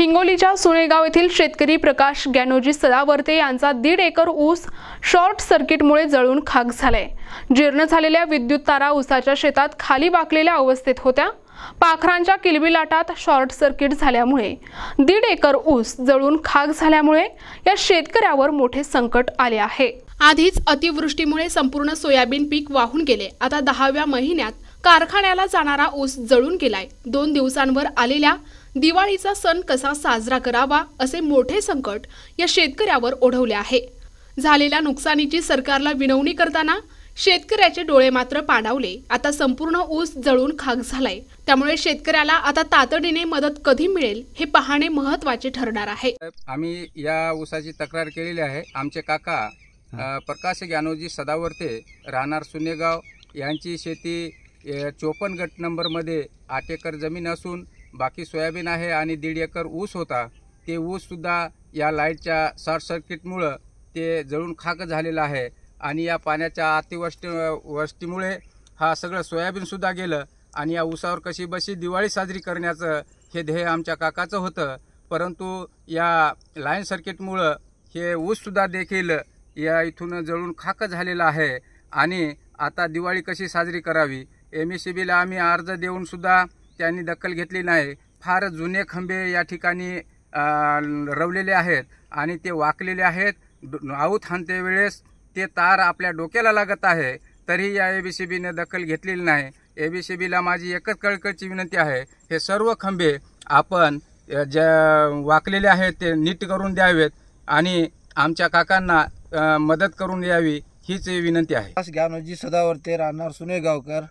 हिंगोलीच्या सुनेगाव येथील शेतकरी प्रकाश ग्यानोजी सदावर्ते यांचा 1.5 एकर ऊस शॉर्ट सर्किटमुळे जळून खाक झालाय। जीर्ण झालेल्या विद्युत तारा ऊसाच्या शेतात खाली वाकलेल्या अवस्थेत होत्या। पाखरांच्या किलबिलाटात शॉर्ट सर्किट झाल्यामुळे 1.5 एकर ऊस जळून खाक झाल्यामुळे या शेतकऱ्यावर मोठे संकट आले आहे। आधीच अतिवृष्टीमुळे संपूर्ण सोयाबीन पीक वाहून गेले। आता 10व्या महिन्यात कारखान्याला जाणारा ऊस जळून गेलाय। 2 दिवसांवर आलेल्या दिवाळीचा सण कसा साजरा करावा असे मोठे संकट या शेतकऱ्यावर ओढवले आहे। झालेल्या नुकसानीची सरकारला विनवणी करताना शेतकऱ्याचे डोळे मात्र पाणावले। आता संपूर्ण ऊस जळून खाक झालाय, त्यामुळे शेतकऱ्याला आता तातडीने मदत कधी मिळेल हे पाहणे महत्त्वाचे ठरणार आहे। आम्ही या ऊसाची तक्रार केलेली आहे। आमचे काका प्रकाश ग्यानोजी सदावर्ते राहणार सुनेगाव यांची शेती 54 गट नंबरमध्ये 8 एकर जमीन असून बाकी सोयाबीन आहे आणि 1.5 एकर ऊस होता। ते ऊस सुद्धा या लाईटच्या शॉर्ट सर्किटमुळे ते जळून खाक झालेला आहे आणि या पाण्याच्या अतिवृष्टीमुळे हा सगळं सोयाबीन सुद्धा गेलं आणि या ऊसावर कशी बशी दिवाळी साजरी करण्याचं हे ध्येय आमच्या काकाचं होतं। परंतु या लाईन सर्किटमुळे हे ऊस सुद्धा देखील या इथून जळून खाक झालेला आहे आणि आता दिवाळी कशी साजरी करावी MECBला आम्ही अर्ज देऊन सुद्धा त्यांनी दखल घेतली नाही। फार जुने खंबे या ठिकाणी रवलेले आहेत आणि ते वाकलेले आहेत। आऊत हाणते वेळेस ते तार आपल्या डोक्याला लागत आहे, तरी या MECBने दखल घेतलेली नाही। MECBला माझी एकच कळकळीची विनंती आहे, हे सर्व खंबे आपण जे वाकलेले आहेत ते नीट करून द्यावेत आणि आमच्या काकांना मदत करून द्यावी हीच विनंती आहे। प्रकाश ग्यानोजी सदावर्ते राहणार सुनेगावकर।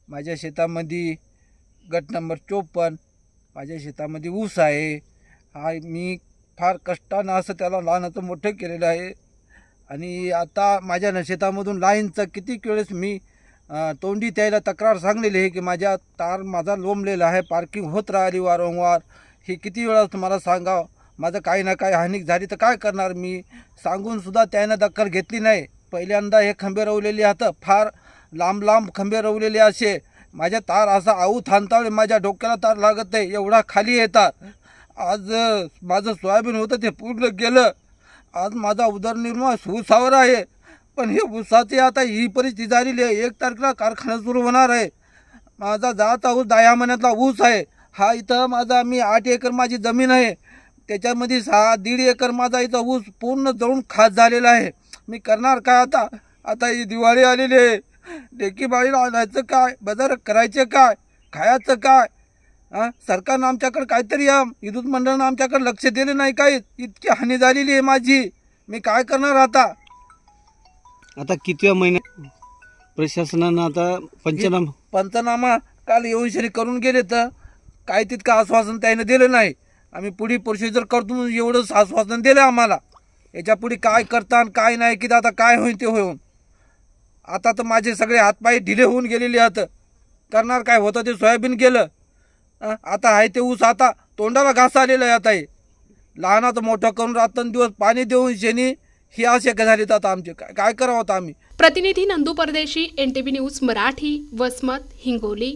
माझ्या शेतामध्ये गट नंबर 54 माझ्या शेतामध्ये ऊस आहे। हा मी फार कष्टानं असं त्याला लहानाचं मोठं केलेलं आहे आणि आता माझ्या शेतामधून लाईनचं किती वेळेस मी तोंडी त्याला तक्रार सांगलेली आहे की माझा लोंबलेला आहे, पार्किंग होत राहिली वारंवार। हे किती वेळा तुम्हाला सांगावं, माझं काही ना काही हानी झाली तर काय करणार मी, सांगून सुद्धा त्यानं दखल घेतली नाही। पहिल्यांदा हे खंबे रवलेले आहेत, फार लांब लांब खंबे रवलेले असे। माझ्या तार असा आऊत हाणताळे माझ्या डोक्याला तार लागत आहे, एवढा खाली येतात। आज माझं सोयाबीन होतं ते पूर्ण गेलं। आज माझा उदरनिर्वाह ऊसावर आहे, पण हे ऊसाची आता ही परिस्थिती झालेली आहे। 1 तारखेला कारखाना सुरू होणार आहे। माझा जात ऊस 10 महिन्यातला ऊस आहे हा। इथं माझा 8 एकर माझी जमीन आहे, त्याच्यामध्ये 1.5 एकर माझा इथं ऊस पूर्ण जळून खाक झालेला आहे। मी करणार काय आता? आता ही दिवाळी आलेली आहे, लेकी बाळीला आणायचं काय, बाजार करायचं काय, खायचं काय? सरकारनं आमच्याकडे काहीतरी विद्युत मंडळानं आमच्याकडे लक्ष दिलं नाही काही। इतकी हानी झालेली आहे माझी, मी काय करणार आता? आता कितव्या महिन्यात प्रशासनानं आता पंचनामा काल येऊन शरी करून गेले तर काय तितकं आश्वासन त्याने दिलं नाही। आम्ही पुढे प्रोसिजर करतो एवढंच आश्वासन दिलं आम्हाला। याच्या पुढे काय करता काय नाही की आता काय होईल ते होऊन। आता तर माझे सगळे हातपाय ढिले होऊन गेलेले आहेत, करणार काय? होतं ते सोयाबीन गेलं, आता आहे ते ऊस आता तोंडाला घास आलेला आहे। आता हे लहानाचं मोठं करून रात्रंदिवस पाणी देऊन शेणी ही अशक्य झाली। आता आमचे काय करावं आता आम्ही? प्रतिनिधी नंदू परदेशी, NTV न्यूज मराठी, वसमत, हिंगोली।